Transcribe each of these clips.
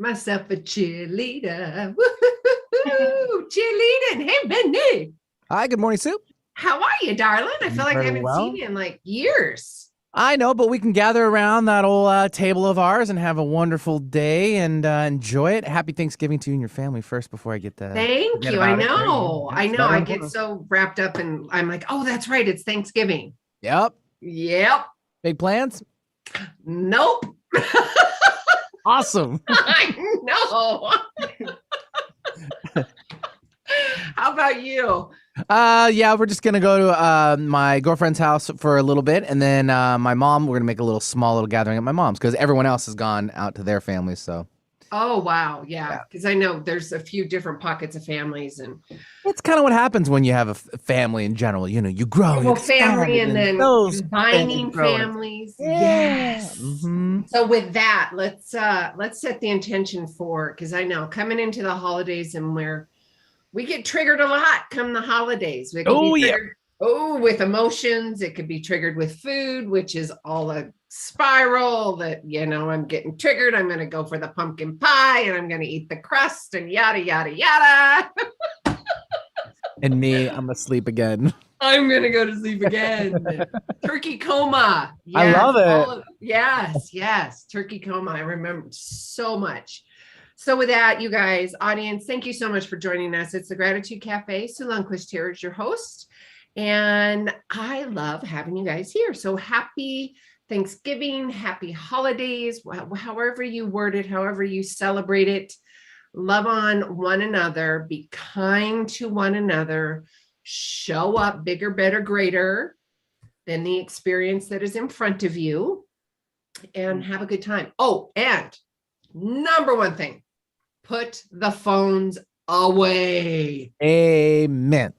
myself a cheerleader. Woo-hoo-hoo-hoo. Cheerleading. Hey, Benny. Hi, good morning, Sue. How are you, darling? I feel like I Very haven't well. seen you in like years. I know, but we can gather around that old table of ours and have a wonderful day and enjoy it. Happy Thanksgiving to you and your family first before I get to Thank forget you. I about it. know. Yeah, I it's know. better I and get better. so wrapped up and I'm like, oh, that's right. It's Thanksgiving. Yep. Yep. Big plans? Nope. Awesome. I know. How about you? Yeah, we're just gonna go to my girlfriend's house for a little bit, and then my mom. We're gonna make a small little gathering at my mom's because everyone else has gone out to their families. So Oh, wow. Yeah. yeah, Because I know there's a few different pockets of families and it's kind of what happens when you have a family in general. You know, you grow, you well, expand, family and and then those things combining grow. families. Yeah. Yes. Mm-hmm. So with that, let's set the intention for because I know coming into the holidays and where we get triggered a lot come the holidays. We can Oh be yeah. triggered with emotions. It could be triggered with food, which is all a spiral that I'm getting triggered. I'm going to go for the pumpkin pie and I'm going to eat the crust and yada yada yada. And me, I'm asleep again. I'm gonna go to sleep again. Turkey coma. I love it. Yes, turkey coma. I remember so much. So with that, you guys, audience, thank you so much for joining us. It's the Gratitude Cafe. Sue Lundquist here is your host, and I love having you guys here. So happy Thanksgiving, happy holidays, however you word it, however you celebrate it. Love on one another, be kind to one another, show up bigger, better, greater than the experience that is in front of you, and have a good time. Oh, and number one thing, put the phones away. Amen.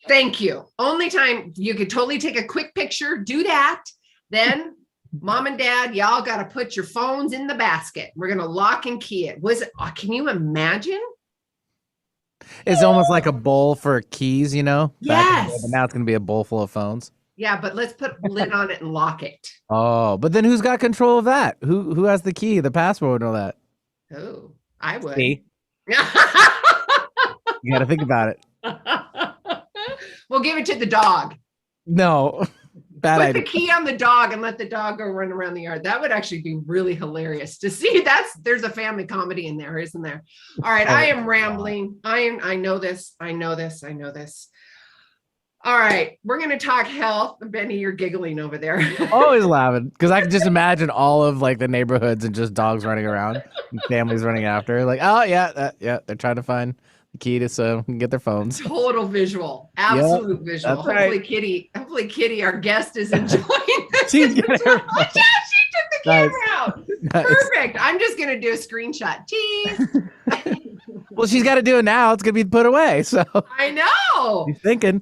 Thank you. Only time you could totally take a quick picture, do that. Then mom and dad, y'all got to put your phones in the basket. We're going to lock and key it. Can you imagine? It's almost like a bowl for keys, back in the day, Yes. but now it's going to be a bowl full of phones. Yeah, but let's put a lid on it and lock it. Oh, but then who's got control of that? Who has the key, the password, and all that? Oh, I would. See? You got to think about it. We'll give it to the dog. No, bad Put idea. the key on the dog and let the dog go run around the yard. That would actually be really hilarious to see. There's a family comedy in there, isn't there? All right, I am rambling. I know this. All right, we're going to talk health. Benny, you're giggling over there. Always laughing because I can just imagine all of like the neighborhoods and just dogs running around, and families running after. Like, oh yeah, they're trying to find the key to so get their phones. Total visual, absolute visual. Hopefully, right. Kitty, our guest, is enjoying this. She's getting her phone. Yeah, she took the camera out. Nice. Perfect. I'm just going to do a screenshot. Cheese. Well, she's got to do it now. It's gonna be put away. So I know. She's thinking.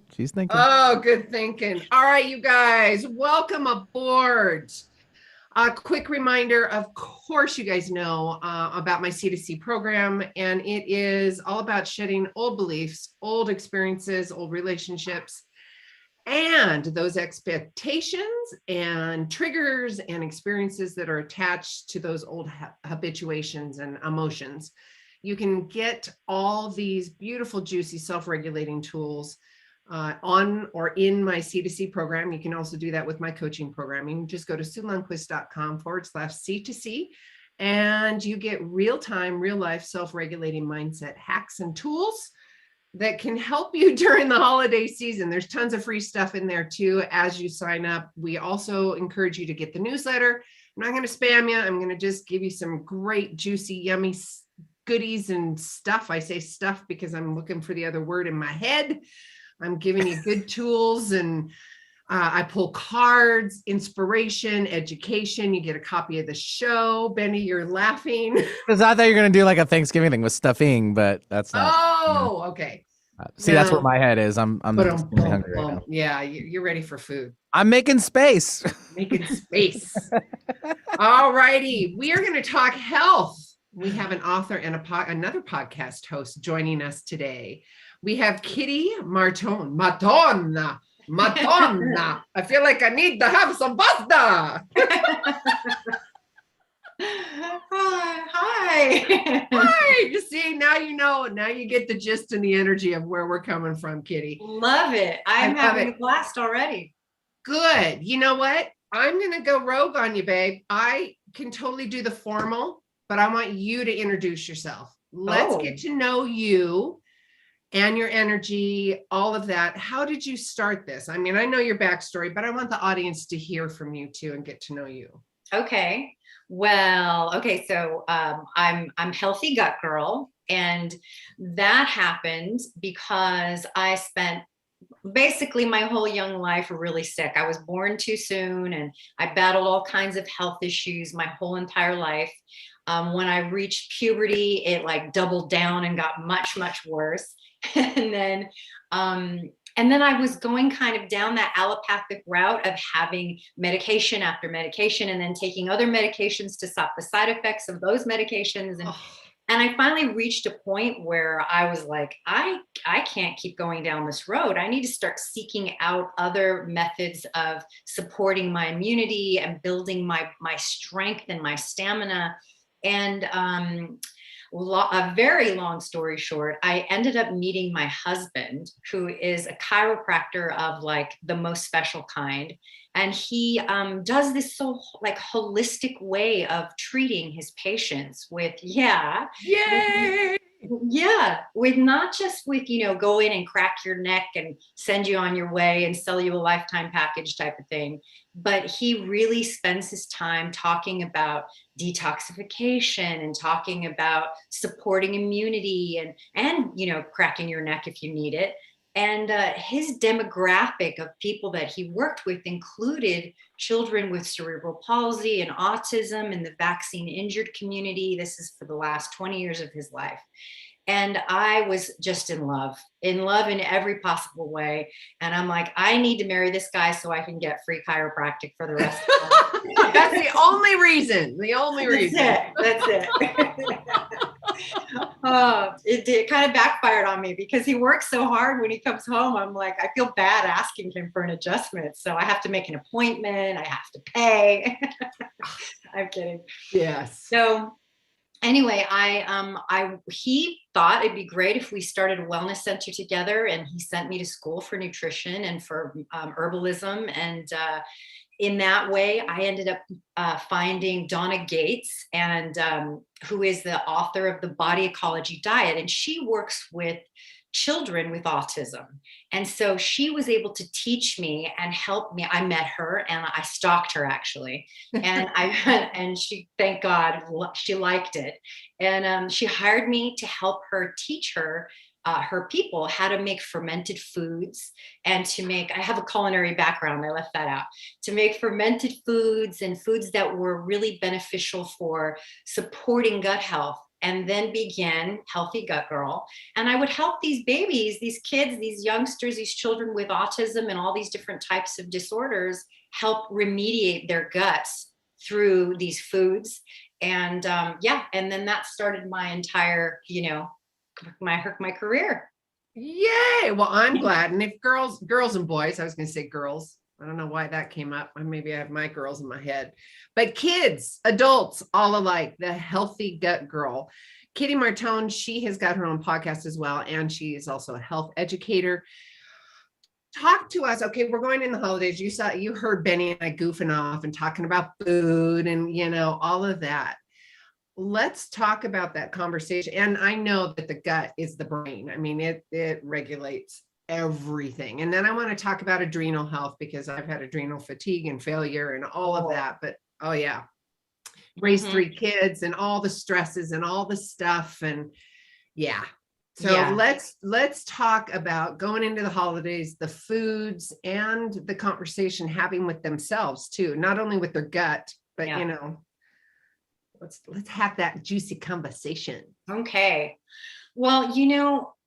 Oh, good thinking. All right, you guys, welcome aboard. A quick reminder, of course, you guys know about my C2C program, and it is all about shedding old beliefs, old experiences, old relationships, and those expectations and triggers and experiences that are attached to those old habituations and emotions. You can get all these beautiful, juicy, self-regulating tools on or in my C2C program. You can also do that with my coaching program. You can just go to SueLundquist.com/C2C, and you get real-time, real-life, self-regulating mindset hacks and tools that can help you during the holiday season. There's tons of free stuff in there too as you sign up. We also encourage you to get the newsletter. I'm not going to spam you. I'm going to just give you some great, juicy, yummy goodies and stuff. I say stuff because I'm looking for the other word in my head. I'm giving you good tools, and I pull cards, inspiration, education. You get a copy of the show. Benny, you're laughing. Because I thought you were going to do like a Thanksgiving thing with stuffing, but that's not. Oh, okay. See, that's where my head is. I'm extremely hungry right now. Yeah, you're ready for food. I'm making space. Making space. All righty. We are going to talk health. We have an author and another podcast host joining us today. We have Kitty Martone. Martone. I feel like I need to have some pasta. Hi. Hi. You see, now you know. Now you get the gist and the energy of where we're coming from, Kitty. Love it. I I'm love having it. a blast already. Good. You know what? I'm going to go rogue on you, babe. I can totally do the formal, but I want you to introduce yourself. Let's get to know you and your energy, all of that. How did you start this? I mean, I know your backstory, but I want the audience to hear from you too and get to know you. Okay. Well, okay. So I'm healthy gut girl, and that happened because I spent basically my whole young life really sick. I was born too soon, and I battled all kinds of health issues my whole entire life. When I reached puberty, it like doubled down and got much, much worse. and then um, and then I was going kind of down that allopathic route of having medication after medication, and then taking other medications to stop the side effects of those medications. And I finally reached a point where I was like, I can't keep going down this road. I need to start seeking out other methods of supporting my immunity and building my strength and my stamina. And a very long story short, I ended up meeting my husband, who is a chiropractor of like the most special kind. And he does this so like holistic way of treating his patients with, Yay! with not just with, go in and crack your neck and send you on your way and sell you a lifetime package type of thing. But he really spends his time talking about detoxification and talking about supporting immunity and cracking your neck if you need it. And his demographic of people that he worked with included children with cerebral palsy and autism in the vaccine injured community. This is for the last 20 years of his life. And I was just in love in every possible way. And I'm like, I need to marry this guy so I can get free chiropractic for the rest of my life. That's the only reason. The only reason. That's it. It kind of backfired on me because he works so hard. When he comes home, I'm like, I feel bad asking him for an adjustment. So I have to make an appointment. I have to pay. I'm kidding. Yes. So anyway, he thought it'd be great if we started a wellness center together, and he sent me to school for nutrition and for herbalism. And in that way, I ended up finding Donna Gates, and who is the author of the Body Ecology Diet, and she works with children with autism. And so she was able to teach me and help me. I met her and I stalked her actually. And she, thank God, she liked it. And she hired me to help her teach her people how to make fermented foods and I have a culinary background, I left that out, to make fermented foods and foods that were really beneficial for supporting gut health. And then began Healthy Gut Girl. And I would help these babies, these kids, these youngsters, these children with autism and all these different types of disorders, help remediate their guts through these foods. And and then that started my entire, my career. Yay. Well, I'm glad. And if girls and boys, I was going to say girls. I don't know why that came up. Maybe I have my girls in my head, but kids, adults, all alike, the Healthy Gut Girl. Kitty Martone, she has got her own podcast as well. And she is also a health educator. Talk to us. Okay, we're going in the holidays. You heard Benny and I goofing off and talking about food and, all of that. Let's talk about that conversation. And I know that the gut is the brain. I mean, it regulates everything. And then I want to talk about adrenal health because I've had adrenal fatigue and failure and all of that. But raised 3 kids and all the stresses and all the stuff. And let's talk about going into the holidays, the foods and the conversation having with themselves too, not only with their gut, but let's have that juicy conversation. Okay. Well,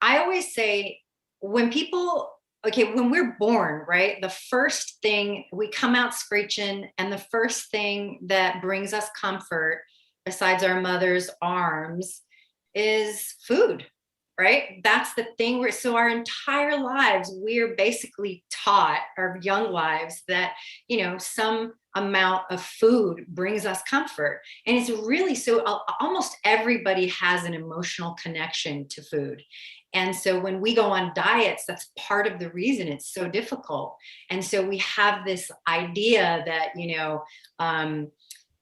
I always say when we're born, right, the first thing, we come out screeching, and the first thing that brings us comfort besides our mother's arms is food, right? That's the thing where, so our entire lives, we're basically taught, our young lives, that, some amount of food brings us comfort. And it's really, so almost everybody has an emotional connection to food. And so when we go on diets, that's part of the reason it's so difficult. And so we have this idea that,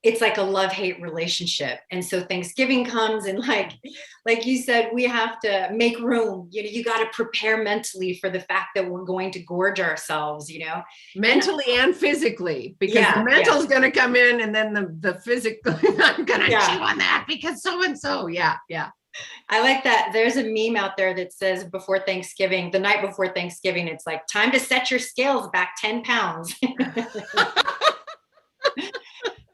it's like a love-hate relationship. And so Thanksgiving comes, and like you said, we have to make room. You got to prepare mentally for the fact that we're going to gorge ourselves, mentally and physically, because the mental is going to come in, and then the physical, I'm going to chew on that because so-and-so. Yeah. I like that. There's a meme out there that says before Thanksgiving, the night before Thanksgiving, it's like time to set your scales back 10 pounds.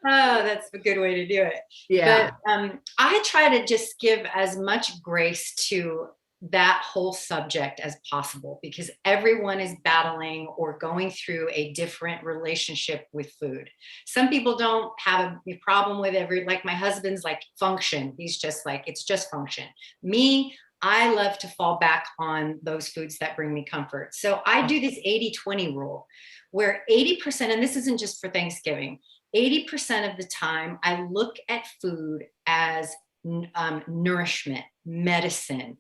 Oh, that's a good way to do it. Yeah. But I try to just give as much grace to that whole subject as possible, because everyone is battling or going through a different relationship with food. Some people don't have a problem with like my husband's like function. He's just like, it's just function. Me, I love to fall back on those foods that bring me comfort. So I do this 80-20 rule where 80%, and this isn't just for Thanksgiving, 80% of the time, I look at food as nourishment, medicine,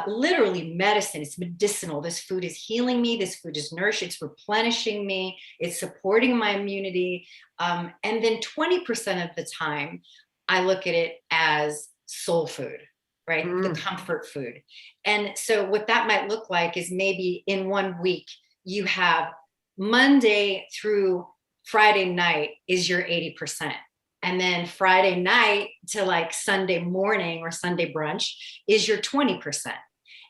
literally medicine. It's medicinal. This food is healing me. This food is nourishing. It's replenishing me. It's supporting my immunity. And then 20% of the time, I look at it as soul food, right? The comfort food. And so what that might look like is maybe in 1 week, you have Monday through Friday night is your 80%. And then Friday night to like Sunday morning or Sunday brunch is your 20%.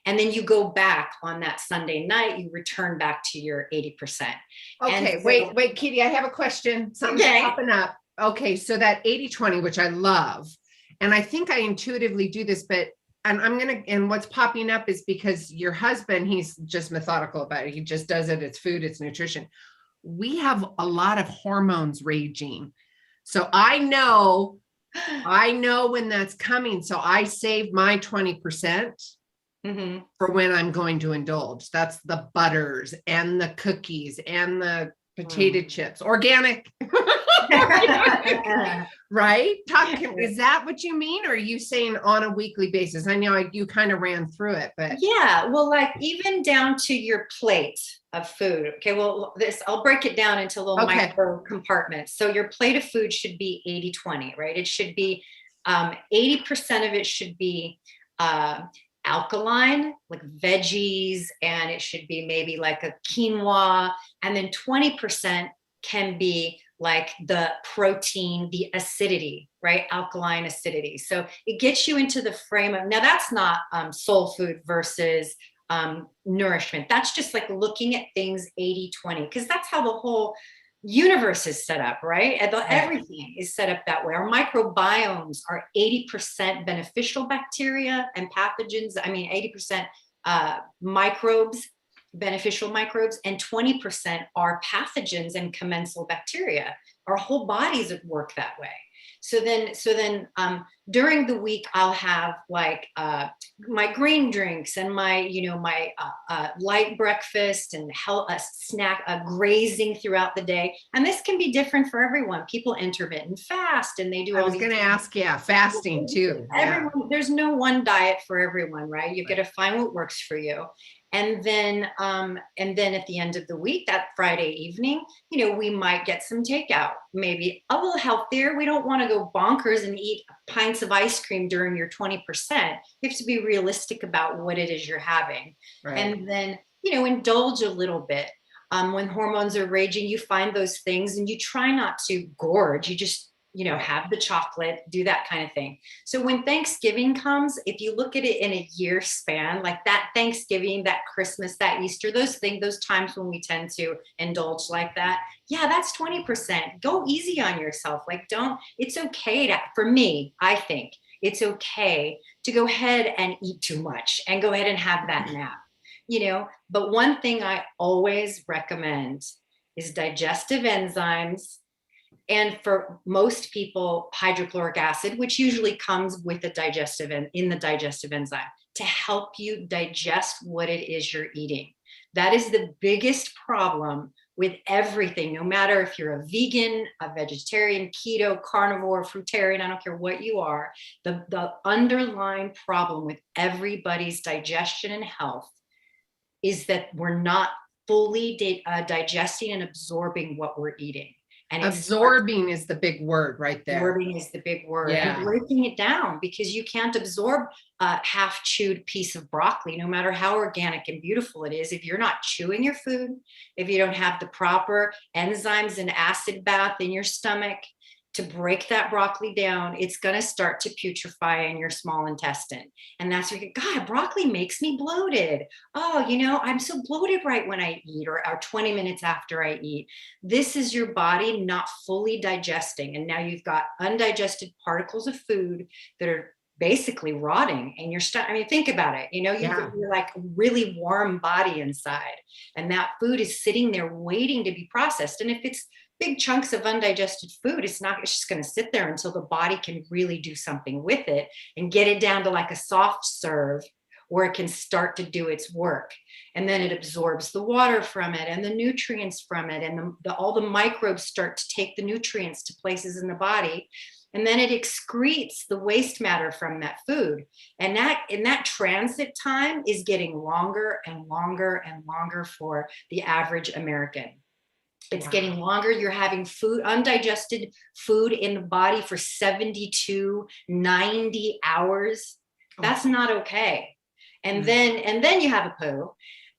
And then you go back on that Sunday night, you return back to your 80%. Okay, so, wait, Katie, I have a question. Something's popping up. Okay, so that 80-20, which I love, and I think I intuitively do this, but and what's popping up is because your husband, he's just methodical about it. He just does it. It's food, it's nutrition. We have a lot of hormones raging. So I know when that's coming. So I save my 20% for when I'm going to indulge. That's the butters and the cookies and the potato chips, organic. Right? Is that what you mean? Or are you saying on a weekly basis? I know you kind of ran through it, but yeah, well, like even down to your plate of food. Okay, well, I'll break it down into little micro compartments. So your plate of food should be 80-20, right? It should be 80% of it should be alkaline, like veggies, and it should be maybe like a quinoa, and then 20% can be like the protein, the acidity, right? Alkaline acidity. So it gets you into the frame of, now that's not soul food versus nourishment. That's just like looking at things 80-20, because that's how the whole universe is set up, right? Everything is set up that way. Our microbiomes are 80% beneficial bacteria and pathogens. I mean, 80% microbes, beneficial microbes, and 20% are pathogens and commensal bacteria. Our whole bodies work that way. So then during the week, I'll have like my green drinks and my light breakfast and snack grazing throughout the day. And this can be different for everyone. People intermittent fast, and they do. I was going to ask, fasting too. Everyone, there's no one diet for everyone, right? You got to find what works for you. And then at the end of the week, that Friday evening, we might get some takeout, maybe a little healthier. We don't want to go bonkers and eat pints of ice cream during your 20%. You have to be realistic about what it is you're having. Right. And then, indulge a little bit. When hormones are raging, you find those things and you try not to gorge. You just, have the chocolate, do that kind of thing. So when Thanksgiving comes, if you look at it in a year span, like that Thanksgiving, that Christmas, that Easter, those times when we tend to indulge like that, that's 20%. Go easy on yourself. It's okay for me, I think it's okay to go ahead and eat too much and go ahead and have that nap, but one thing I always recommend is digestive enzymes And for most people, hydrochloric acid, which usually comes with the digestive in the digestive enzyme to help you digest what it is you're eating. That is the biggest problem with everything, no matter if you're a vegan, a vegetarian, keto, carnivore, fruitarian, I don't care what you are, the underlying problem with everybody's digestion and health is that we're not fully digesting and absorbing what we're eating. And absorbing is the big word right there. Absorbing is the big word. Yeah. And breaking it down, because you can't absorb a half chewed piece of broccoli, no matter how organic and beautiful it is. If you're not chewing your food, if you don't have the proper enzymes and acid bath in your stomach to break that broccoli down, it's going to start to putrefy in your small intestine. And that's where you go, God, broccoli makes me bloated. Oh, I'm so bloated right when I eat, or 20 minutes after I eat. This is your body not fully digesting. And now you've got undigested particles of food that are basically rotting in your stomach. I mean, think about it. You're like a really warm body inside, and that food is sitting there waiting to be processed. And if it's big chunks of undigested food, it's just going to sit there until the body can really do something with it and get it down to like a soft serve where it can start to do its work. And then it absorbs the water from it and the nutrients from it. And all the microbes start to take the nutrients to places in the body. And then it excretes the waste matter from that food. And that transit time is getting longer and longer and longer for the average American. It's getting longer. You're having undigested food in the body for 72, 90 hours. That's not okay. And then you have a poo,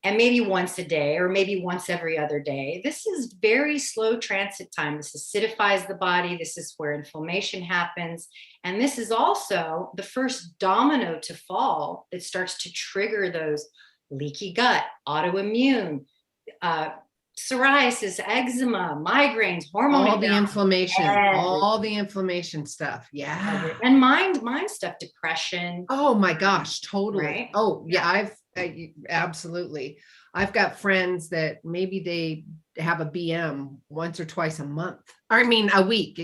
and maybe once a day or maybe once every other day. This is very slow transit time. This acidifies the body. This is where inflammation happens. And this is also the first domino to fall that starts to trigger those leaky gut, autoimmune, psoriasis, eczema, migraines, hormone all the inflammation, everything. all the inflammation stuff. Yeah. And mind stuff, depression. Oh my gosh, totally. Right? Oh yeah, absolutely. I've got friends that maybe they have a BM once or twice a month. I mean, a week,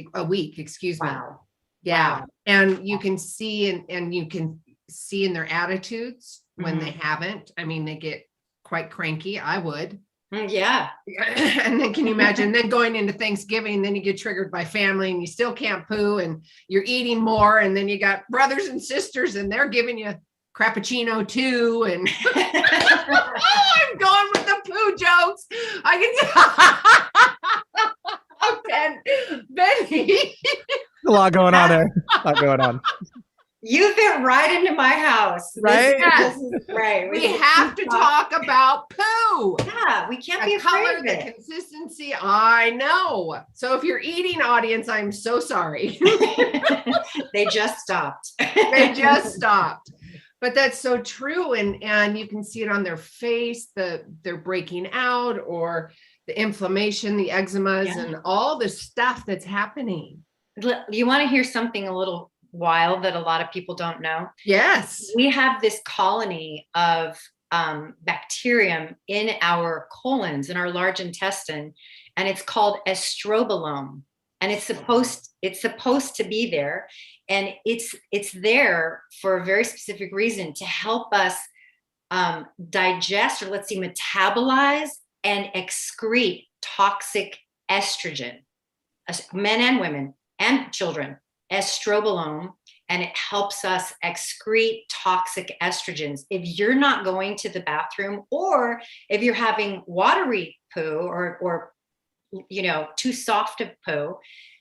excuse me. Wow. Yeah. Wow. And you can see, and you can see in their attitudes when they haven't. I mean, they get quite cranky. I would. Yeah. And then can you imagine then going into Thanksgiving, then you get triggered by family and you still can't poo and you're eating more. And then you got brothers and sisters and they're giving you Crappuccino too. And I'm going with the poo jokes. I can Benny. A lot going on there. A lot going on. You fit right into my house. Right? Yes. Right. We have to talk about poo. Yeah, we can't The be afraid color, of the it. consistency. I know. So if you're eating, audience, I'm so sorry. They just stopped. They just stopped. But that's so true. And you can see it on their face, they're breaking out, or the inflammation, the eczemas, and all the stuff that's happening. You want to hear something a little wild that a lot of people don't know? Yes. We have this colony of bacterium in our colons, in our large intestine, and it's called estrobolome. And it's supposed to be there. And it's there for a very specific reason, to help us digest, or let's see, metabolize and excrete toxic estrogen, men and women and children, estrobolome, and it helps us excrete toxic estrogens. If you're not going to the bathroom, or if you're having watery poo or too soft of poo,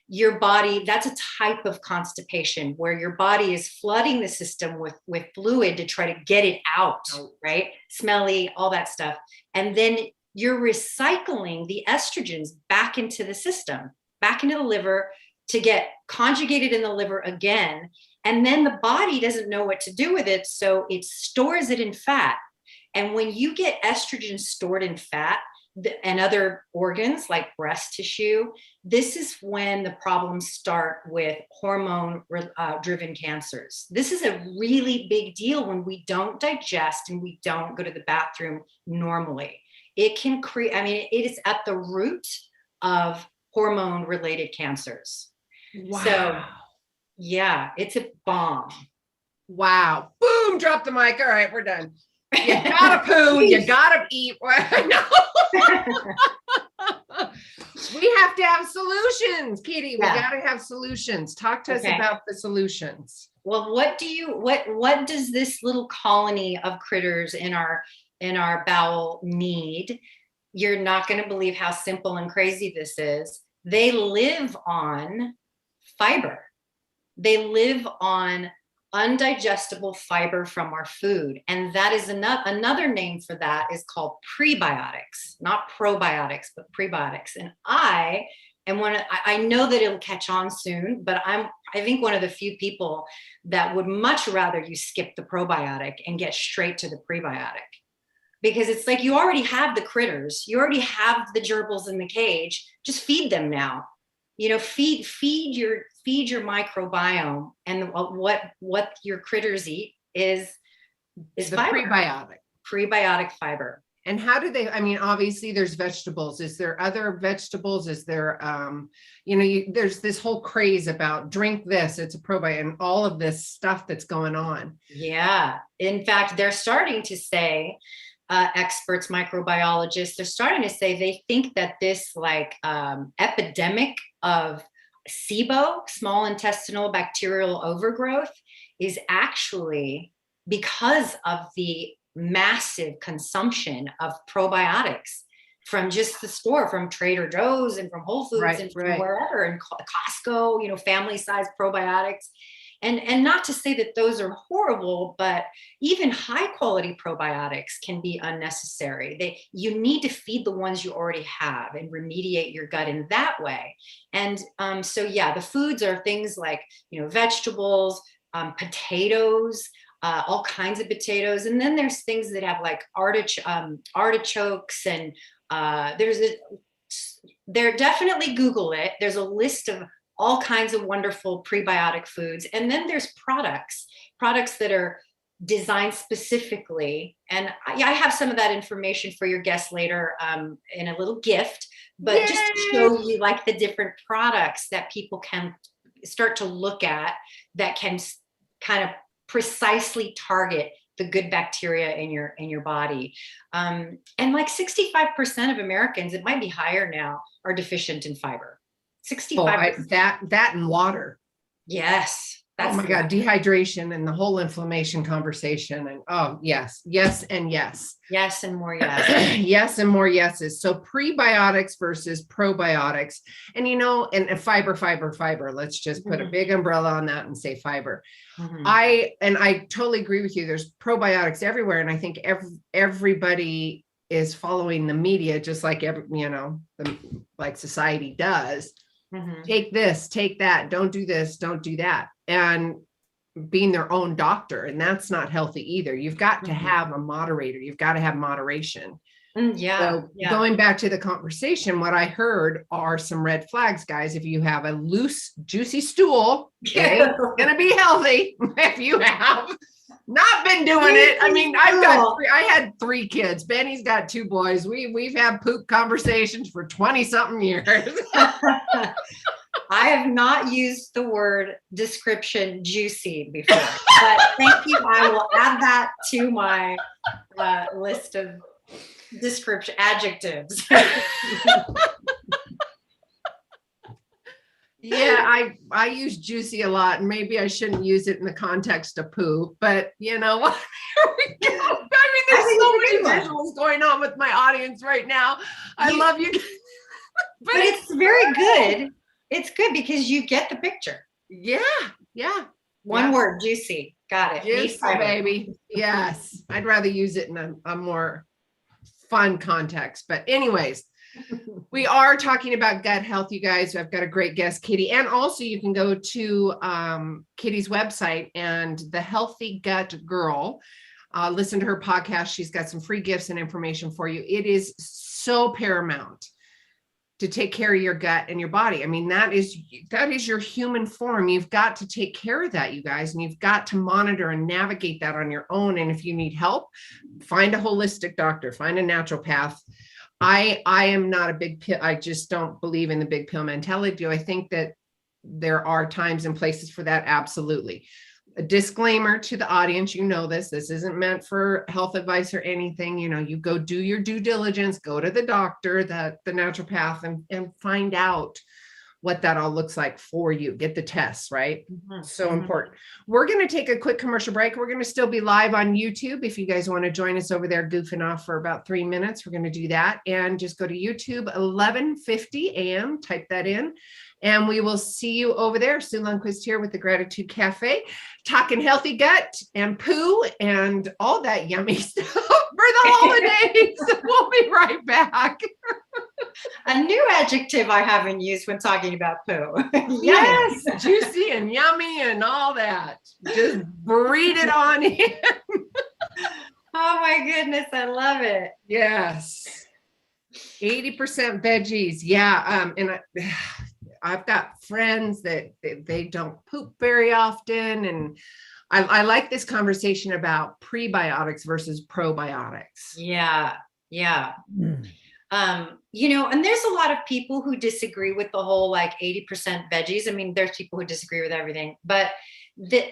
your body, that's a type of constipation where your body is flooding the system with fluid to try to get it out, right? Smelly, all that stuff. And then you're recycling the estrogens back into the system, back into the liver, to get conjugated in the liver again. And then the body doesn't know what to do with it, so it stores it in fat. And when you get estrogen stored in fat and other organs like breast tissue, this is when the problems start with hormone driven cancers. This is a really big deal when we don't digest and we don't go to the bathroom normally. It can create, it is at the root of hormone related cancers. Wow. So yeah, it's a bomb. Wow. Boom, drop the mic. All right, we're done. You gotta poo, you gotta eat. We have to have solutions, Kitty. We gotta have solutions. Talk to us about the solutions. Well, what does this little colony of critters in our bowel need? You're not going to believe how simple and crazy this is. They live on fiber. They live on undigestible fiber from our food. And that is another name for that is called prebiotics, not probiotics, but prebiotics. And I know that it'll catch on soon, but I think one of the few people that would much rather you skip the probiotic and get straight to the prebiotic. Because it's like you already have the critters, you already have the gerbils in the cage, just feed them now. Feed your microbiome, and what your critters eat is the fiber. Prebiotic fiber. And how do they, obviously there's vegetables. Is there other vegetables? Is there, there's this whole craze about drink this, it's a probiotic, and all of this stuff that's going on. Yeah. In fact, they're starting to say, experts, microbiologists, they're starting to say they think that this epidemic of SIBO, small intestinal bacterial overgrowth, is actually because of the massive consumption of probiotics from just the store, from Trader Joe's and from Whole Foods and from wherever, and Costco, family size probiotics. And not to say that those are horrible, but even high quality probiotics can be unnecessary. You need to feed the ones you already have and remediate your gut in that way. And the foods are things like, vegetables, potatoes, all kinds of potatoes. And then there's things that have like artichokes, and they're definitely Google it. There's a list of all kinds of wonderful prebiotic foods. And then there's products that are designed specifically. And I have some of that information for your guests later in a little gift, but just to show you the different products that people can start to look at that can kind of precisely target the good bacteria in your body. And 65% of Americans, it might be higher now, are deficient in fiber. 65%. That and water. Yes. Oh my God, dehydration and the whole inflammation conversation. And yes, and yes. Yes, and more yes. Yes, and more yeses. So prebiotics versus probiotics. And and fiber. Let's just put a big umbrella on that and say fiber. Mm-hmm. I totally agree with you. There's probiotics everywhere. And I think everybody is following the media, just like like society does. Mm-hmm. Take this, take that, don't do this, don't do that. And being their own doctor. And that's not healthy either. You've got to have a moderator. You've got to have moderation. So going back to the conversation, what I heard are some red flags, guys. If you have a loose, juicy stool, it ain't going to be healthy. If you have not been doing it. I had 3 kids. Benny's got 2 boys. We've had poop conversations for 20 something years. I have not used the word description juicy before, but thank you. I will add that to my list of description adjectives. Yeah, I use juicy a lot, and maybe I shouldn't use it in the context of poo, but you know what? There we go. There's so many visuals going on with my audience right now. I love you. but it's very good. It's good because you get the picture. Yeah. One word, juicy. Got it. Juicy, baby. Yes. I'd rather use it in a more fun context. But anyways, we are talking about gut health, you guys. I've got a great guest, Kitty. And also you can go to Kitty's website and The Healthy Gut Girl. Listen to her podcast. She's got some free gifts and information for you. It is so paramount to take care of your gut and your body. I mean, that is your human form. You've got to take care of that, you guys, and you've got to monitor and navigate that on your own. And if you need help, find a holistic doctor, find a naturopath. I am not a big pill. I just don't believe in the big pill mentality. Do I think that there are times and places for that? Absolutely. A disclaimer to the audience, this isn't meant for health advice or anything. You go do your due diligence, go to the doctor, the naturopath, and find out what that all looks like for you. Get the tests, right? So important. We're going to take a quick commercial break. We're going to still be live on YouTube. If you guys want to join us over there goofing off for about 3 minutes, we're going to do that. And just go to YouTube, 11:50 a.m. Type that in. And we will see you over there. Sue Lundquist here with the Gratitude Cafe, talking healthy gut and poo and all that yummy stuff for the holidays. We'll be right back. A new adjective I haven't used when talking about poo. Yes, juicy and yummy and all that. Just breed it on in. Oh my goodness, I love it. Yes. 80% veggies. Yeah. And I've got friends that they don't poop very often. And I like this conversation about prebiotics versus probiotics. Yeah. And there's a lot of people who disagree with the whole like 80% veggies. I mean, there's people who disagree with everything, but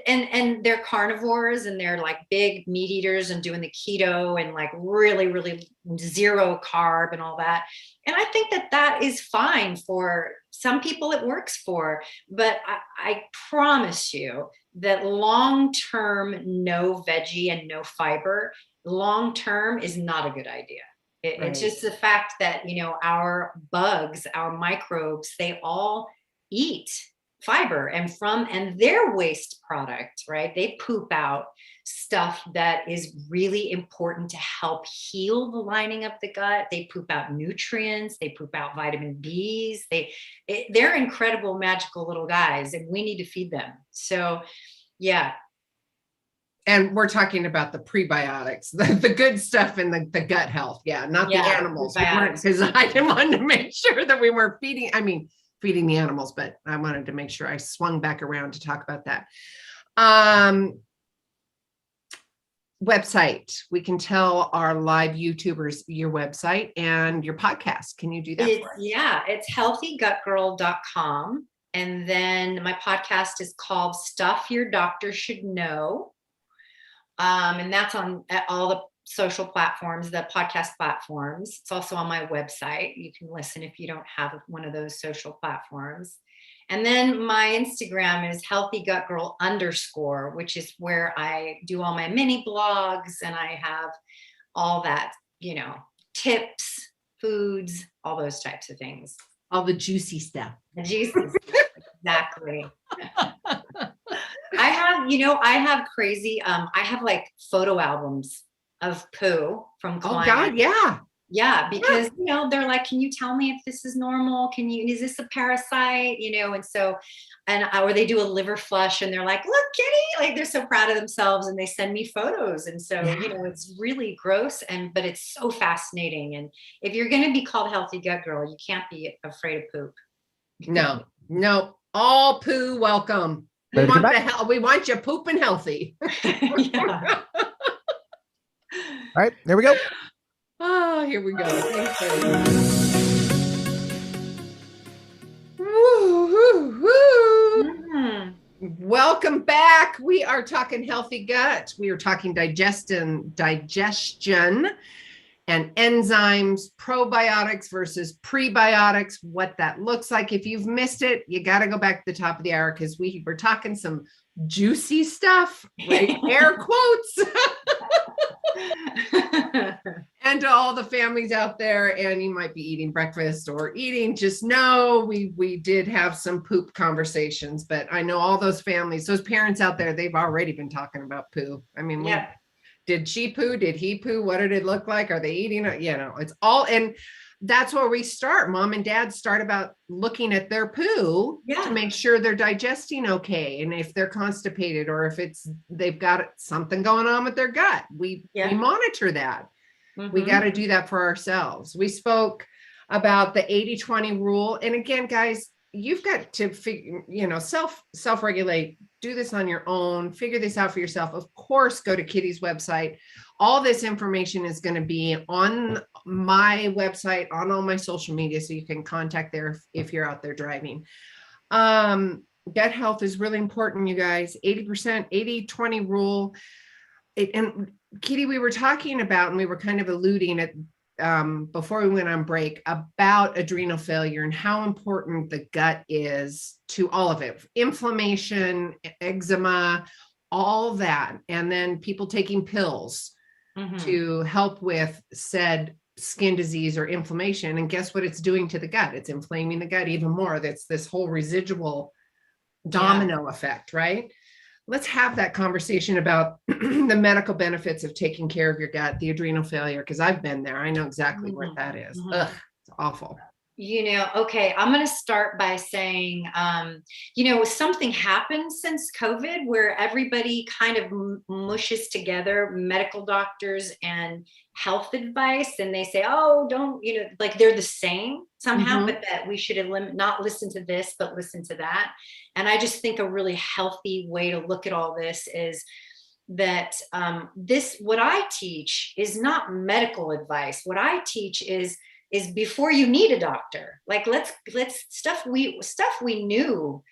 and they're carnivores and they're like big meat eaters and doing the keto and like really, really zero carb and all that. And I think that is fine for some people, it works for, but I promise you that long-term no veggie and no fiber long-term is not a good idea. Right. It's just the fact that, our bugs, our microbes, they all eat fiber and their waste product, right? They poop out stuff that is really important to help heal the lining of the gut. They poop out nutrients, they poop out vitamin Bs. They're incredible, magical little guys, and we need to feed them. So, yeah. And we're talking about the prebiotics, the good stuff in the gut health. Yeah, not the animals. Because I wanted to make sure that we weren't feeding the animals, but I wanted to make sure I swung back around to talk about that. Website. We can tell our live YouTubers your website and your podcast. Can you do that for us? Yeah, it's healthygutgirl.com. And then my podcast is called Stuff Your Doctor Should Know. And that's on all the social platforms, the podcast platforms. It's also on my website. You can listen if you don't have one of those social platforms. And then my Instagram is healthygutgirl_, which is where I do all my mini blogs and I have all that, tips, foods, all those types of things. All the juicy stuff. The juicy stuff, exactly. I have crazy, I have like photo albums of poo from clients. Oh God, yeah. Yeah, because, they're like, can you tell me if this is normal? Is this a parasite? And so, or they do a liver flush and they're like, look, kitty, like they're so proud of themselves and they send me photos. And so, it's really gross but it's so fascinating. And if you're going to be called Healthy Gut Girl, you can't be afraid of poop. No, all poo welcome. We want you pooping healthy. Yeah. All right, here we go. Oh, here we go. Thanks, woo, woo, woo. Welcome back. We are talking healthy gut. We are talking digestion and enzymes, probiotics versus prebiotics, what that looks like. If you've missed it, you got to go back to the top of the hour because we were talking some juicy stuff, right? Air quotes. And to all the families out there, and you might be eating breakfast or eating, just know we did have some poop conversations, but I know all those families, those parents out there, they've already been talking about poo. I mean, did she poo? Did he poo? What did it look like? Are they eating it? It's all, and that's where we start. Mom and dad start about looking at their poo to make sure they're digesting okay. And if they're constipated or if they've got something going on with their gut, we monitor that. Mm-hmm. We got to do that for ourselves. We spoke about the 80-20 rule. And again, guys, you've got to figure, self-regulate do this on your own, figure this out for yourself, of course, go to Kitty's website. All this information is going to be on my website, on all my social media, so you can contact there if you're out there driving. Gut health is really important, you guys. 80%, 80-20 rule. And Kitty, we were talking about, and we were kind of alluding at before we went on break, about adrenal failure and how important the gut is to all of it. Inflammation, eczema, all that. And then people taking pills to help with said skin disease or inflammation. And guess what it's doing to the gut? It's inflaming the gut even more. That's this whole residual domino effect, right? Let's have that conversation about the medical benefits of taking care of your gut, the adrenal failure, because I've been there. I know exactly what that is. Ugh, it's awful. Okay, I'm going to start by saying, something happened since COVID where everybody kind of mushes together medical doctors and health advice, and they say, oh, don't, like they're the same somehow, but that we should not listen to this, but listen to that. And I just think a really healthy way to look at all this is that what I teach is not medical advice. What I teach is before you need a doctor. Like let's stuff we knew,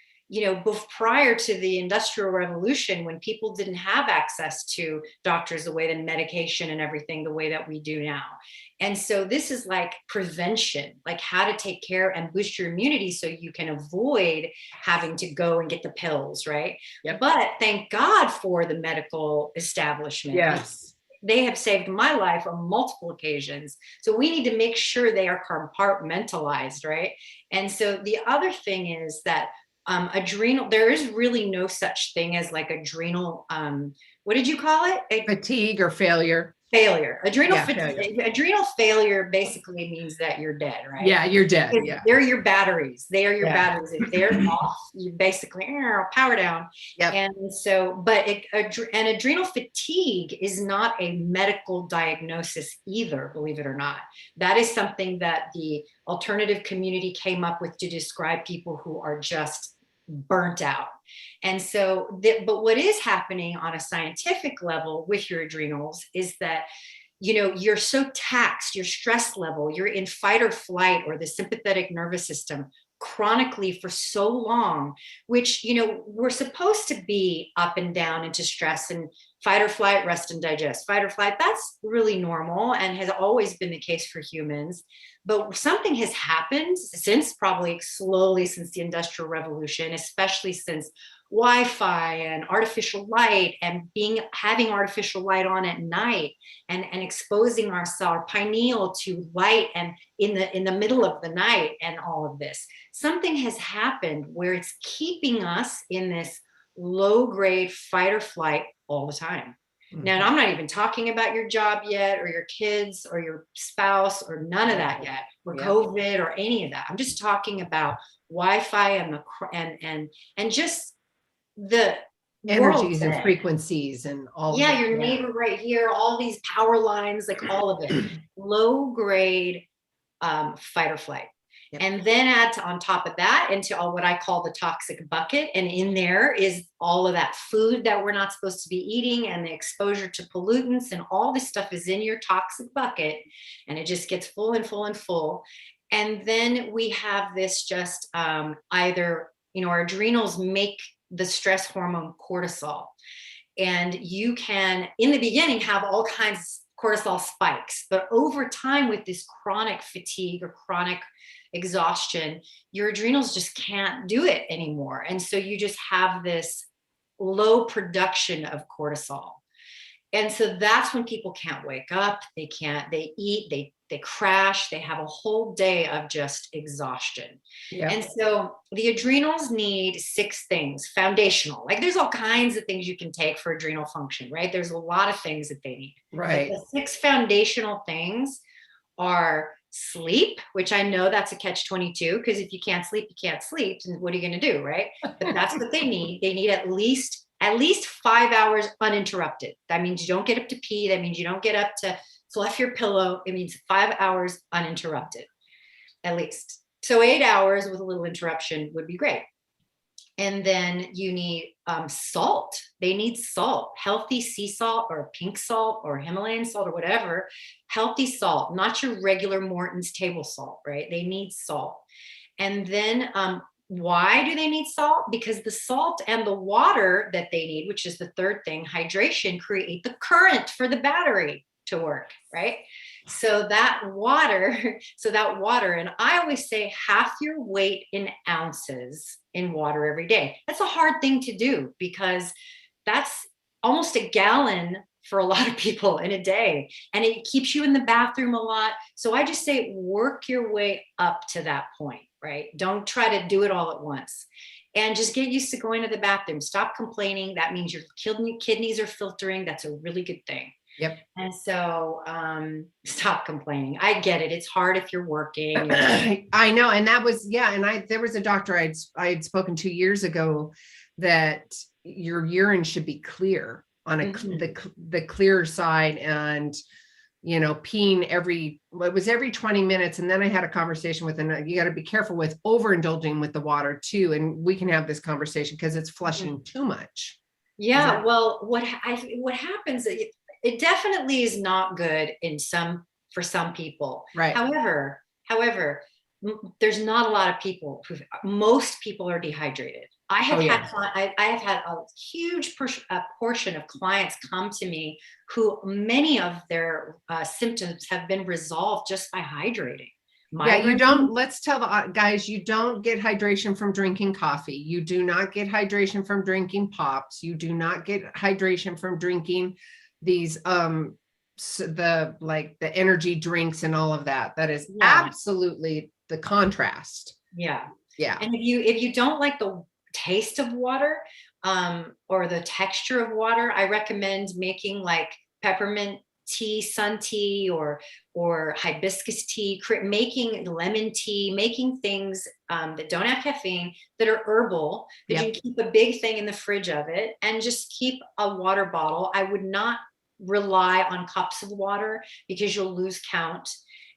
prior to the Industrial Revolution, when people didn't have access to doctors the way, the medication and everything the way that we do now. And so this is like prevention, like how to take care and boost your immunity so you can avoid having to go and get the pills, right? Yep. But thank God for the medical establishment. Yes. They have saved my life on multiple occasions. So we need to make sure they are compartmentalized, right? And so the other thing is that there is really no such thing as like adrenal, what did you call it? Fatigue or failure. Failure. Adrenal failure basically means that you're dead, right? Yeah, you're dead. Yeah. They're your batteries. They are your batteries. If they're off, you basically power down. Yep. And so, and adrenal fatigue is not a medical diagnosis either, believe it or not. That is something that the alternative community came up with to describe people who are just burnt out. And so, but what is happening on a scientific level with your adrenals is that, you're so taxed, your stress level, you're in fight or flight or the sympathetic nervous system chronically for so long, which, we're supposed to be up and down into stress and fight or flight, rest and digest, fight or flight. That's really normal and has always been the case for humans. But something has happened since the Industrial Revolution, especially since Wi-Fi and artificial light and having artificial light on at night and exposing our pineal to light and in the middle of the night and all of this. Something has happened where it's keeping us in this low grade fight or flight all the time. Now, and I'm not even talking about your job yet or your kids or your spouse or none of that yet, or COVID or any of that. I'm just talking about Wi-Fi and just the energies and frequencies and all. Yeah, your neighbor right here, all these power lines, like all of it. Low grade fight or flight. Yep. And then add on top of that into all what I call the toxic bucket. And in there is all of that food that we're not supposed to be eating and the exposure to pollutants and all this stuff is in your toxic bucket. And it just gets full and full and full. And then we have this just either, our adrenals make the stress hormone cortisol. And you can, in the beginning, have all kinds of cortisol spikes. But over time with this chronic fatigue or chronic exhaustion, your adrenals just can't do it anymore. And so you just have this low production of cortisol. And so that's when people can't wake up, they eat, they crash, they have a whole day of just exhaustion. Yeah. And so the adrenals need 6 things, foundational. Like there's all kinds of things you can take for adrenal function, right? There's a lot of things that they need. Right. But the 6 foundational things are sleep, which I know that's a catch-22, because if you can't sleep, you can't sleep. And what are you going to do, right? But that's what they need. They need at least 5 hours uninterrupted. That means you don't get up to pee. That means you don't get up to fluff your pillow. It means 5 hours uninterrupted, at least. So 8 hours with a little interruption would be great. And then you need salt. They need salt, healthy sea salt or pink salt or Himalayan salt or whatever, healthy salt, not your regular Morton's table salt, right? They need salt. And then why do they need salt? Because the salt and the water that they need, which is the third thing, hydration, create the current for the battery to work, right? So that water, and I always say half your weight in ounces in water every day. That's a hard thing to do because that's almost a gallon for a lot of people in a day. And it keeps you in the bathroom a lot. So I just say, work your way up to that point, right? Don't try to do it all at once. And just get used to going to the bathroom. Stop complaining. That means your kidneys are filtering. That's a really good thing. Yep. And so stop complaining. I get it. It's hard if you're working. I know. And that was, and there was a doctor I'd spoken to years ago that your urine should be clear on the clear side, and peeing every 20 minutes. And then I had a conversation with him. You got to be careful with overindulging with the water too. And we can have this conversation because it's flushing too much. Yeah. Well, what happens, it definitely is not good for some people. Right. However, there's not a lot of people most people are dehydrated. I have had a huge portion of clients come to me who many of their symptoms have been resolved just by hydrating. Let's tell the guys, you don't get hydration from drinking coffee. You do not get hydration from drinking pops. You do not get hydration from drinking these the energy drinks and all of that. That is absolutely the contrast. Yeah. And if you don't like the taste of water or the texture of water, I recommend making like peppermint tea, sun tea, or hibiscus tea, making lemon tea, making things that don't have caffeine, that are herbal, that you can keep a big thing in the fridge of it, and just keep a water bottle. I would not rely on cups of water because you'll lose count.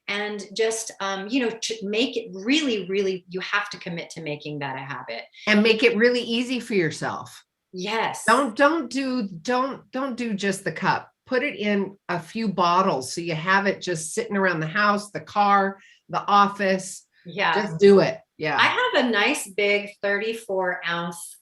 And just, to make it really, really, you have to commit to making that a habit. And make it really easy for yourself. Yes. Don't do just the cup. Put it in a few bottles so you have it just sitting around the house, the car, the office. Yeah. Just do it. Yeah. I have a nice big 34-ounce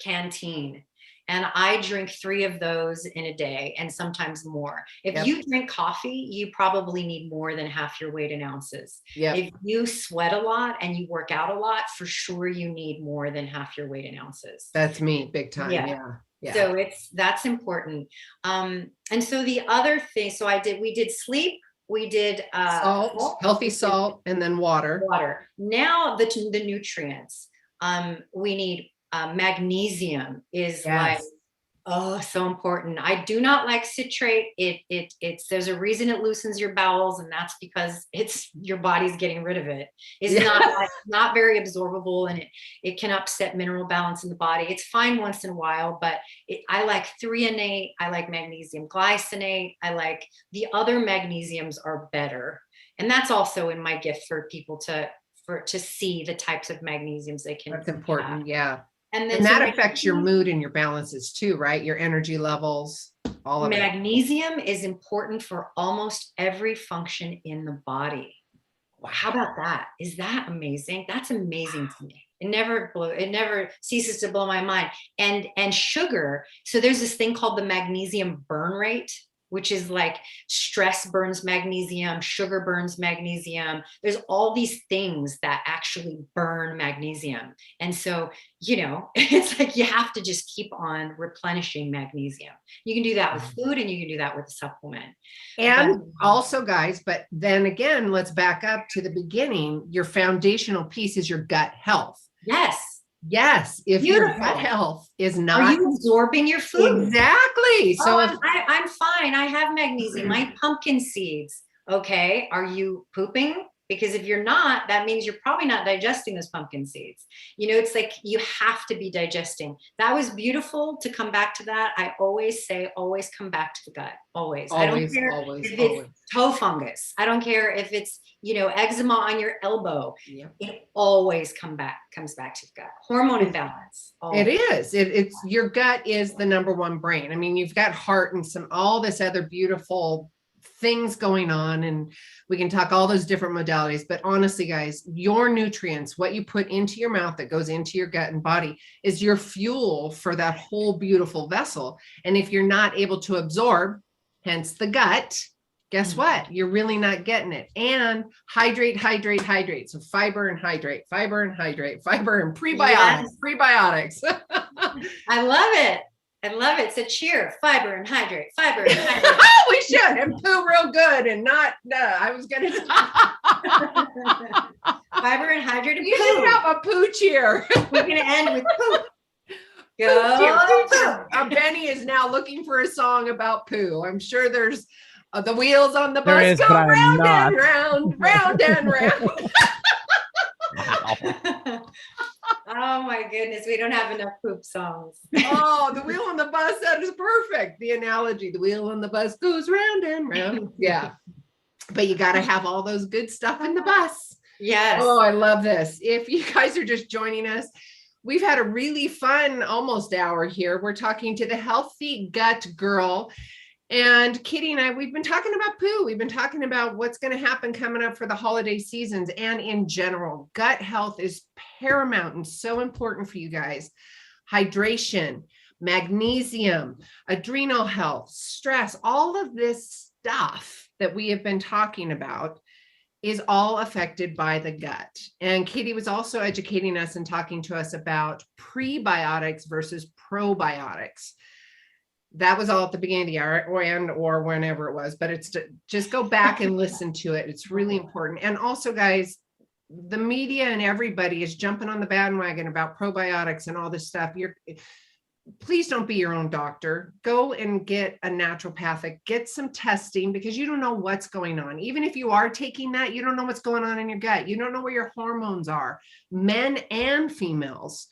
canteen. And I drink 3 of those in a day, and sometimes more. If you drink coffee, you probably need more than half your weight in ounces. If you sweat a lot and you work out a lot, for sure you need more than half your weight in ounces. That's me, big time. Yeah. So that's important. And so the other thing, we did sleep, we did salt, healthy salt, and then water. Now the nutrients. We need magnesium is so important. I do not like citrate. There's a reason it loosens your bowels, and that's because your body's getting rid of it. It's not very absorbable, and it can upset mineral balance in the body. It's fine once in a while, but I like threonate. I like magnesium glycinate. I like the other magnesiums are better, and that's also in my gift for people to see the types of magnesiums they can. That's important. Have. Yeah. And that affects your mood and your balances too, right? Your energy levels, all of it. Magnesium is important for almost every function in the body. Wow. How about that? Is that amazing? That's amazing to me. It never ceases to blow my mind. And sugar. So there's this thing called the magnesium burn rate, which is like stress burns magnesium, sugar burns magnesium. There's all these things that actually burn magnesium. And so, it's like you have to just keep on replenishing magnesium. You can do that with food, and you can do that with a supplement. And also, guys, but then again, let's back up to the beginning. Your foundational piece is your gut health. Yes. If your gut health is not. Are you absorbing your food? Exactly. So I'm fine. I have magnesium. My pumpkin seeds. Okay. Are you pooping? Because if you're not, that means you're probably not digesting those pumpkin seeds. You know, it's like you have to be digesting. That was beautiful to come back to that. I always say, always come back to the gut. Always. I don't care if it's toe fungus. I don't care if it's, you know, eczema on your elbow. Yeah. It always comes back to the gut. Hormone imbalance. It is. It's your gut is the number one brain. I mean, you've got heart and all this other beautiful things going on, and we can talk all those different modalities, but honestly, guys, your nutrients, what you put into your mouth that goes into your gut and body, is your fuel for that whole beautiful vessel. And if you're not able to absorb, hence the gut, guess what? You're really not getting it. And hydrate. So fiber and hydrate, fiber and prebiotics, prebiotics. I love it. So cheer, fiber and hydrate. We should, and poo real good, and not, I was going to fiber and hydrate and you poo. should have a poo cheer. We're going to end with poo. Go. Benny is now looking for a song about poo. I'm sure there's the wheels on the There bus is, go but I'm round not. and round, round and round. Oh my goodness, we don't have enough poop songs. Oh, the wheel on the bus, that is perfect. The analogy, the wheel on the bus goes round and round. Yeah. But you got to have all those good stuff in the bus. Yes. Oh, I love this. If you guys are just joining us, we've had a really fun almost hour here. We're talking to the Healthy Gut Girl. And Kitty and I, we've been talking about poo. We've been talking about what's going to happen coming up for the holiday seasons. And in general, gut health is paramount and so important for you guys. Hydration, magnesium, adrenal health, stress, all of this stuff that we have been talking about is all affected by the gut. And Kitty was also educating us and talking to us about prebiotics versus probiotics. That was all at the beginning of the hour or whenever it was, but it's to just go back and listen to it. It's really important. And also, guys, the media and everybody is jumping on the bandwagon about probiotics and all this stuff. Please don't be your own doctor. Go and get a naturopathic, get some testing, because you don't know what's going on. Even if you are taking that, you don't know what's going on in your gut. You don't know where your hormones are, men and females.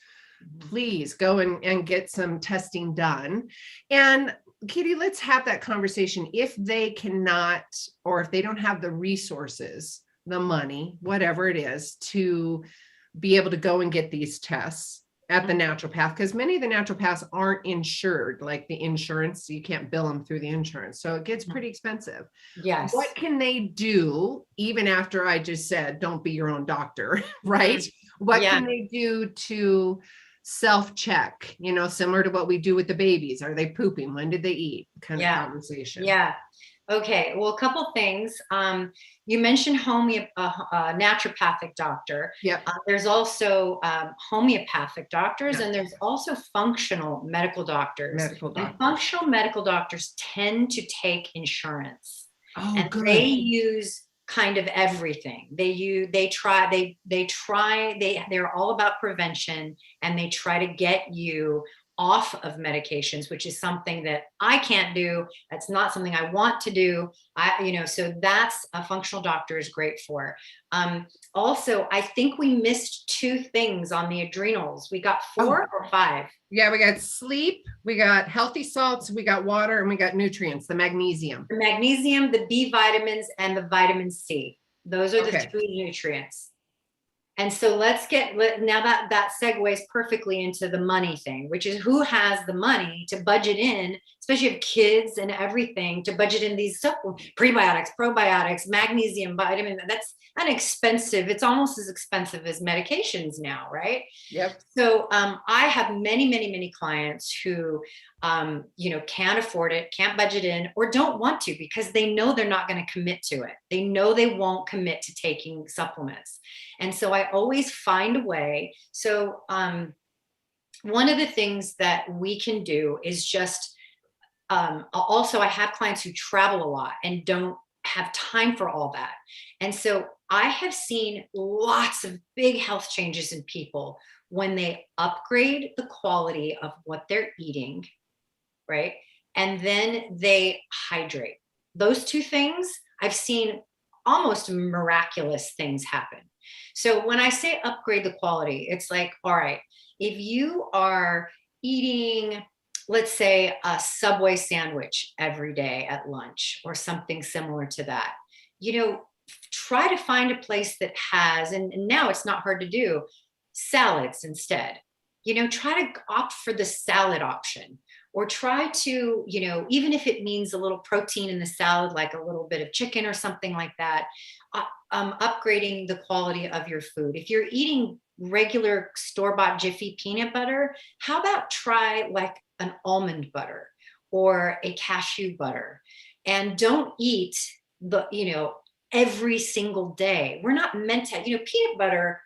Please go and get some testing done. And Kitty, let's have that conversation. If they cannot, or if they don't have the resources, the money, whatever it is, to be able to go and get these tests at the naturopath, because many of the naturopaths aren't insured, like the insurance, you can't bill them through the insurance. So it gets pretty expensive. Yes. What can they do, even after I just said, don't be your own doctor, right? What can they do to self-check, similar to what we do with the babies? Are they pooping? When did they eat? Kind of conversation. Yeah. Okay. Well, a couple things. You mentioned naturopathic doctor. Yeah. There's also homeopathic doctors, and there's also functional medical doctors. And functional medical doctors tend to take insurance. Oh, and good. They use kind of everything. They're all about prevention, and they try to get you off of medications, which is something that I can't do. That's not something I want to do. So that's a functional doctor is great for. Also, I think we missed 2 things on the adrenals. We got 4 or 5. Yeah, we got sleep, we got healthy salts, we got water, and we got nutrients, the magnesium. The magnesium, the B vitamins, and the vitamin C. Those are the 3 nutrients. And so now that segues perfectly into the money thing, which is who has the money to budget in, especially if kids and everything, to budget in these stuff, prebiotics, probiotics, magnesium, vitamin. That's inexpensive. It's almost as expensive as medications now, right? Yep. So I have many, many, many clients who, can't afford it, can't budget in, or don't want to because they know they're not going to commit to it. They know they won't commit to taking supplements. And so I always find a way. So one of the things that we can do is just, also I have clients who travel a lot and don't have time for all that. And so I have seen lots of big health changes in people when they upgrade the quality of what they're eating, right? And then they hydrate. Those 2 things I've seen almost miraculous things happen. So when I say upgrade the quality, it's like, all right, if you are eating, let's say, a Subway sandwich every day at lunch or something similar to that, try to find a place that has, and now it's not hard to do, salads instead. Try to opt for the salad option, or try to, even if it means a little protein in the salad, like a little bit of chicken or something like that, upgrading the quality of your food. If you're eating regular store-bought Jiffy peanut butter, how about try like an almond butter or a cashew butter? And don't eat every single day. We're not meant to, peanut butter,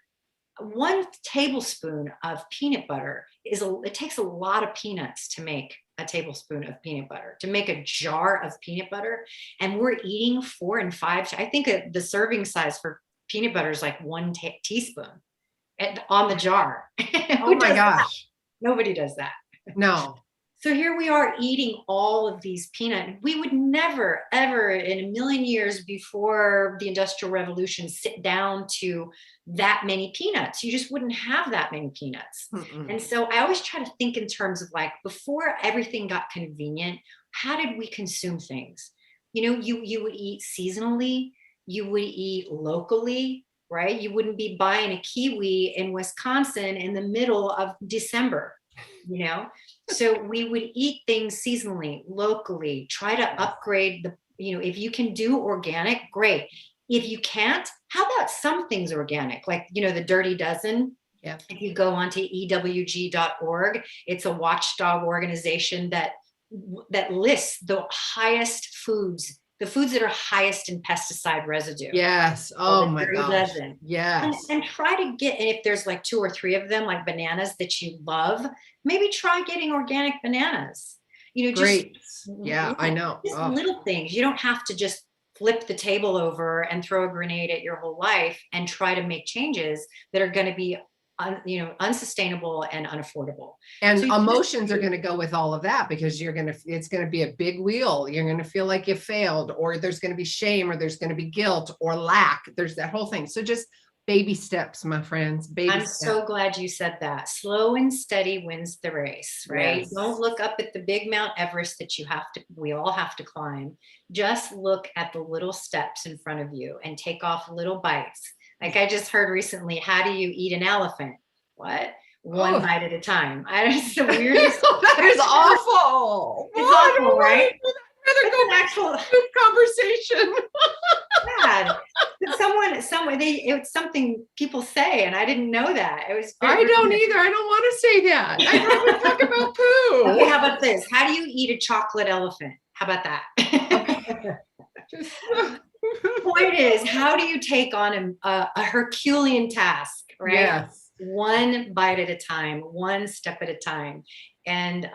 1 tablespoon of peanut butter it takes a lot of peanuts to make a tablespoon of peanut butter, to make a jar of peanut butter. And we're eating 4 and 5. I think the serving size for peanut butter is like 1 teaspoon on the jar. Oh my gosh. That? Nobody does that. No. So here we are eating all of these peanuts. We would never, ever in a million years before the Industrial Revolution sit down to that many peanuts. You just wouldn't have that many peanuts. Mm-mm. And so I always try to think in terms of like, before everything got convenient, how did we consume things? You would eat seasonally, you would eat locally, right? You wouldn't be buying a kiwi in Wisconsin in the middle of December, So we would eat things seasonally, locally, try to upgrade if you can do organic, great. If you can't, how about some things organic? Like, the Dirty Dozen. Yeah. If you go onto ewg.org, it's a watchdog organization that lists the highest foods, the foods that are highest in pesticide residue. Yes. Oh my gosh. Dozen. Yes. And try to get, and if there's like 2 or 3 of them, like bananas that you love, maybe try getting organic bananas. Great. Yeah, I know. Just little things. You don't have to just flip the table over and throw a grenade at your whole life and try to make changes that are going to be unsustainable and unaffordable. And so emotions are going to go with all of that, because it's going to be a big wheel. You're going to feel like you failed, or there's going to be shame, or there's going to be guilt or lack. There's that whole thing. So just baby steps, my friends. I'm so glad you said that. Slow and steady wins the race, right? Yes. Don't look up at the big Mount Everest that we all have to climb. Just look at the little steps in front of you and take off little bites. Like I just heard recently, how do you eat an elephant? What? One bite at a time. It's the weirdest. That is awful. It's awful, right? I'd rather go back to conversation. Bad. It's something people say, and I didn't know that. I don't either. I don't want to say that. I'd rather talk about poo. Okay, how about this? How do you eat a chocolate elephant? How about that? Point is, how do you take on a Herculean task, right? Yes. 1 bite at a time, 1 step at a time. And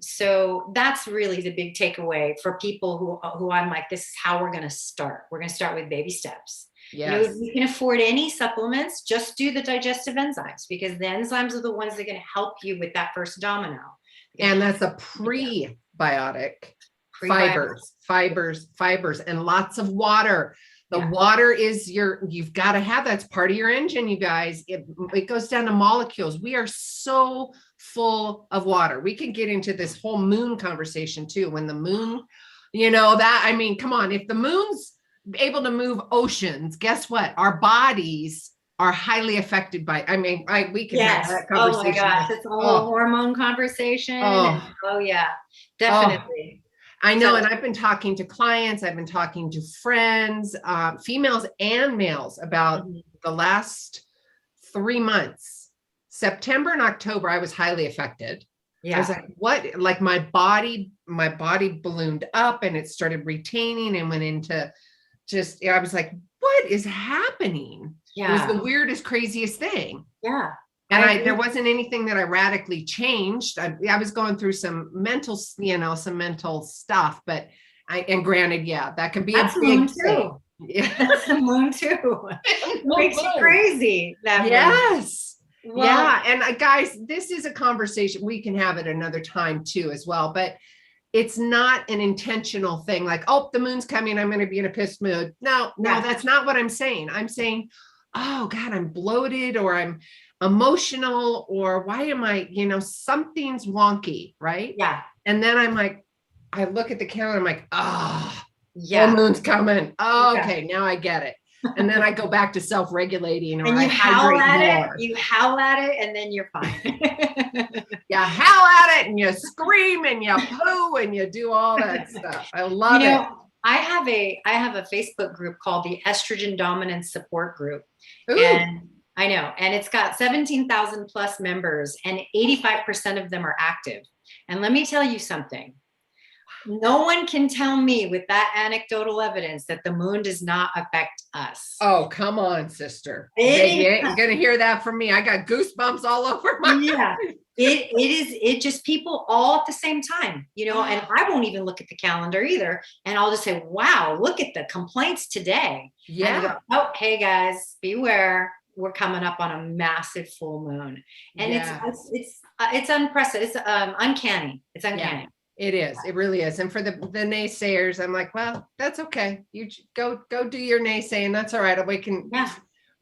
so that's really the big takeaway for people who I'm like, this is how we're going to start. We're going to start with baby steps. Yes. If you can afford any supplements, just do the digestive enzymes, because the enzymes are the ones that are going to help you with that first domino. And that's a prebiotic. Fibers, and lots of water. The water is you've got to have, that's part of your engine, you guys. It goes down to molecules. We are so full of water. We can get into this whole moon conversation too. When the moon, come on, if the moon's able to move oceans, guess what? Our bodies are highly affected by, we can have that conversation. Oh my gosh, it's a whole hormone conversation. Oh yeah, definitely. I know. And I've been talking to clients, I've been talking to friends, females and males, about the last 3 months. September and October, I was highly affected. Yeah. I was like, what? Like my body ballooned up, and it started retaining and went into I was like, what is happening? Yeah. It was the weirdest, craziest thing. Yeah. And there wasn't anything that I radically changed. I was going through some mental stuff, but and granted, that can be that's a big thing. Yeah. That's the moon too. Makes you crazy. Yes. Well, yeah. And guys, this is a conversation. We can have it another time too, as well. But it's not an intentional thing like, oh, the moon's coming, I'm going to be in a pissed mood. No, Yeah. that's not what I'm saying. I'm saying, oh God, I'm bloated, or I'm emotional, or why am I, something's wonky, right? Yeah. And then I'm like, I look at the calendar, I'm like, full Yeah. moon's coming. Oh, Yeah. okay, now I get it. And then I go back to self-regulating, or And I you howl hydrate at more. it, you howl at it, and then you're fine. You howl at it and you scream and you poo and you do all that stuff. I love it. I have a Facebook group called the Estrogen Dominance Support Group. Ooh. And I know, and it's got 17,000 plus members, and 85% of them are active. And let me tell you something. No one can tell me with that anecdotal evidence that the moon does not affect us. Oh, come on, sister. You're going to hear that from me. I got goosebumps all over my It just people all at the same time, and I won't even look at the calendar either. And I'll just say, wow, look at the complaints today. Yeah. Go, oh, hey guys, beware. We're coming up on a massive full moon. And it's unprecedented. It's uncanny. It's uncanny. Yeah. It is. It really is. And for the naysayers, I'm like, well, that's okay. You go do your naysaying. That's all right.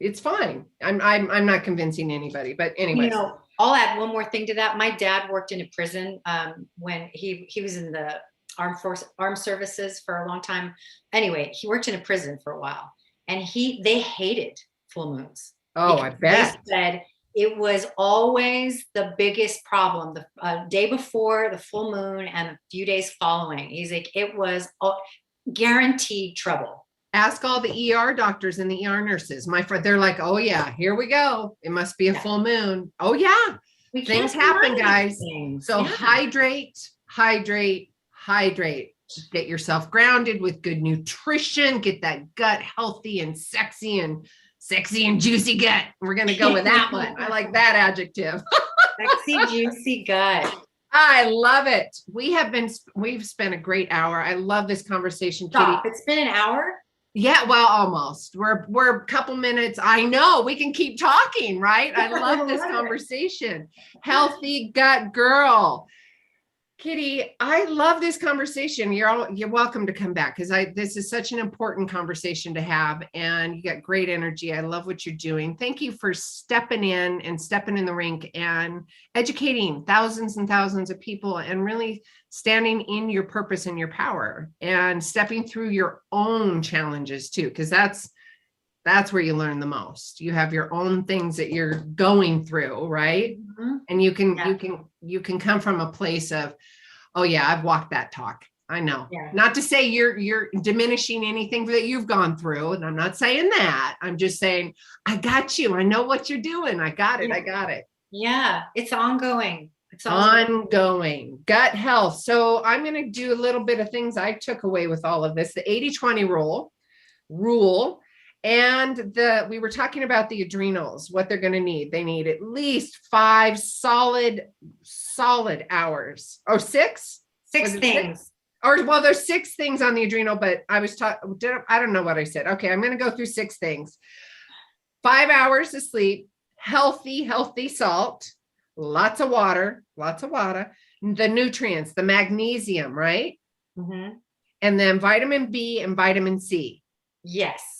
It's fine. I'm not convincing anybody, but anyway. I'll add one more thing to that. My dad worked in a prison when he was in the armed services for a long time. Anyway, he worked in a prison for a while, and they hated full moons. Oh, I bet. They said it was always the biggest problem the day before the full moon and a few days following. He's like, it was guaranteed trouble. Ask all the ER doctors and the ER nurses. My friend, they're like, oh yeah, here we go. It must be a full moon. Oh yeah. Things happen, guys. So hydrate. Get yourself grounded with good nutrition. Get that gut healthy and sexy and juicy gut. We're going to go with that one. I like that adjective. Sexy, juicy gut. I love it. We've spent a great hour. I love this conversation, Kitty. Stop. It's been an hour. Yeah, well, almost. We're a couple minutes. I know we can keep talking, right? I love this conversation. Healthy gut girl. Kitty, I love this conversation. You're welcome to come back, because this is such an important conversation to have, and you got great energy. I love what you're doing. Thank you for stepping in the rink and educating thousands and thousands of people, and really standing in your purpose and your power, and stepping through your own challenges too, because that's where you learn the most. You have your own things that you're going through, right? Mm-hmm. And you can come from a place of, oh yeah, I've walked that talk. I know. Yeah. Not to say you're diminishing anything that you've gone through, and I'm not saying that. I'm just saying, I got you. I know what you're doing. I got it. I got it. Yeah, it's ongoing. It's ongoing. Gut health. So I'm going to do a little bit of things I took away with all of this. The 80-20 rule. And we were talking about the adrenals, what they're going to need. They need at least 5 solid hours, or 6 things. 6? Or, well, there's 6 things on the adrenal, but I don't know what I said. Okay. I'm going to go through 6 things. 5 hours of sleep, healthy salt, lots of water, the nutrients, the magnesium, right? Mm-hmm. And then vitamin B and vitamin C. Yes.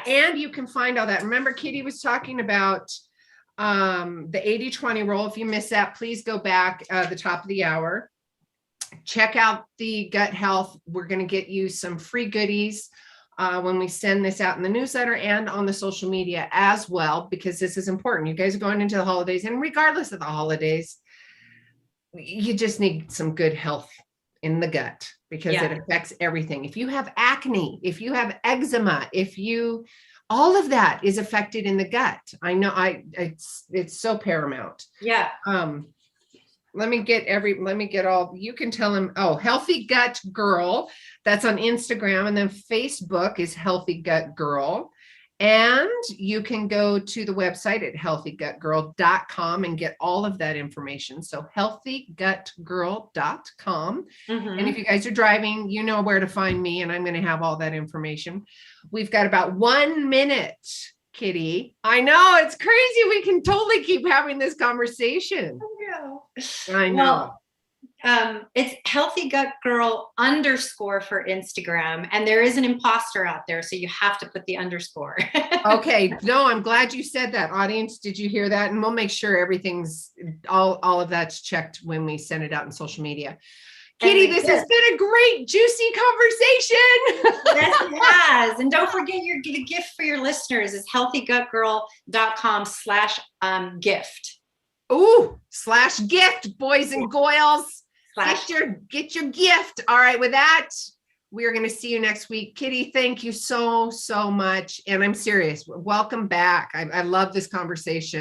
And you can find all that. Remember, Kitty was talking about the 80-20 rule. If you missed that, please go back at the top of the hour. Check out the gut health. We're going to get you some free goodies when we send this out in the newsletter and on the social media as well, because this is important. You guys are going into the holidays, and regardless of the holidays, you just need some good health in the gut, because it affects everything. If you have acne, if you have eczema, all of that is affected in the gut. I know it's so paramount. Yeah. Let me get all, you can tell them, Healthy Gut Girl. That's on Instagram. And then Facebook is Healthy Gut Girl. And you can go to the website at healthygutgirl.com and get all of that information. So healthygutgirl.com. Mm-hmm. And if you guys are driving, you know where to find me, and I'm going to have all that information. We've got about 1 minute, Kitty. I know, it's crazy. We can totally keep having this conversation. I know. Well, It's Healthy Gut Girl _ for Instagram. And there is an imposter out there. So you have to put the underscore. Okay. No, I'm glad you said that. Audience, did you hear that? And we'll make sure everything's all of that's checked when we send it out in social media. Kitty, this has been a great, juicy conversation. Yes, it has. And don't forget the gift for your listeners is healthygutgirl.com/gift. Ooh, /gift, boys and girls. Slash. Get your gift. All right. With that, we are going to see you next week. Kitty, thank you so much. And I'm serious. Welcome back. I love this conversation.